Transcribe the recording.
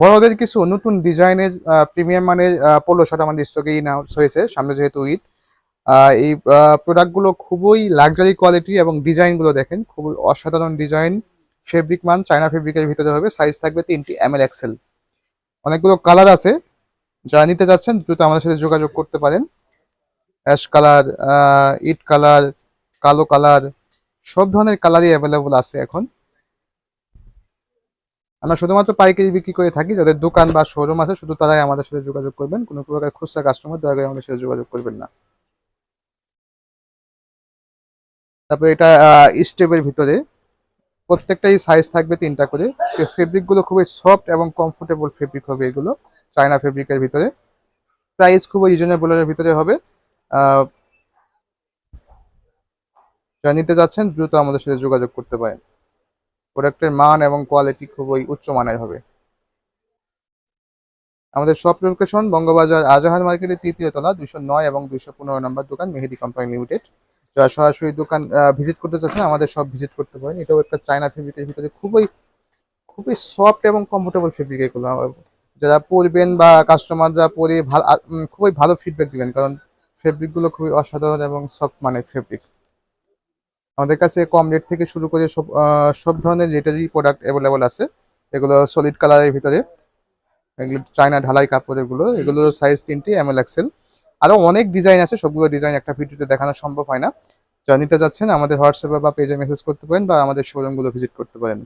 বড়দের কিছু নতুন ডিজাইনের প্রিমিয়াম মানের পোলো শার্ট আমাদের স্টকে ইন-হাউস হয়েছে, সামনে যেহেতু ঈদ। এই প্রোডাক্টগুলো খুবই লাক্সারি কোয়ালিটি এবং ডিজাইনগুলো দেখেন খুবই অসাধারণ ডিজাইন। ফেব্রিক মান চায়না ফেব্রিকের ভিতরে হবে। সাইজ থাকবে 3টি এমএল এক্সেল। অনেকগুলো কালার আছে। যারা নিতে চাচ্ছেন দ্রুত আমাদের সাথে যোগাযোগ করতে পারেন। অ্যাশ কালার, ইট কালার, কালো কালার, সব ধরনের কালারই অ্যাভেলেবল আছে এখন। আমরা শুধুমাত্র পাইকারি বিক্রি করে থাকি। যাদের দোকান বা শোরুম আছে শুধু তারাই আমাদের সাথে যোগাযোগ করবেন। কোনো প্রকার খুচরা কাস্টমার দয়া করে আমাদের সাথে যোগাযোগ করবেন না। তারপরে এটা স্টেপের ভিতরে প্রত্যেকটাই সাইজ থাকবে 3টা করে। ফেব্রিক গুলো খুবই সফট এবং কমফোর্টেবল ফেব্রিক হবে এগুলো, চায়না ফেব্রিকের ভিতরে। প্রাইস খুবই রিজনেবলের ভিতরে হবে। আহ, যারা নিতে যাচ্ছেন দ্রুত আমাদের সাথে যোগাযোগ করতে পারেন। প্রোডাক্টের মান এবং কোয়ালিটি খুবই উচ্চমানের হবে। আমাদের শপ লোকেশন বঙ্গবাজার আজাহার মার্কেটের 3য় তলা, 209 এবং 215 নম্বর দোকান, মেহেদি কোম্পানি লিমিটেড। যারা সরাসরি দোকান ভিজিট করতে চাচ্ছেন আমাদের সব ভিজিট করতে পারেন। এটাও একটা চায়না ফেব্রিকের ভিতরে খুবই খুবই সফট এবং কমফোর্টেবল ফেব্রিক এগুলো। যারা পরবেন বা কাস্টমাররা পরে ভালো খুবই ভালো ফিডব্যাক দিবেন, কারণ ফেব্রিকগুলো খুবই অসাধারণ এবং সফট মানের ফেব্রিক। আমাদের কাছে কম রেট থেকে শুরু করে সব ধরনের রেটেরই প্রোডাক্ট অ্যাভেলেবল আছে। এগুলো সলিড কালারের ভিতরে, এগুলো চায়না ঢালাই কাপড়। এগুলোর সাইজ 3টি এমএল এক্সেল। আরো অনেক ডিজাইন আছে, সবগুলো ডিজাইন একটা ভিডিওতে দেখানো সম্ভব হয় না। যারা নিতে যাচ্ছেন আমাদের হোয়াটসঅ্যাপে বা পেজে মেসেজ করতে পারেন বা আমাদের শোরুমগুলো ভিজিট করতে পারেন।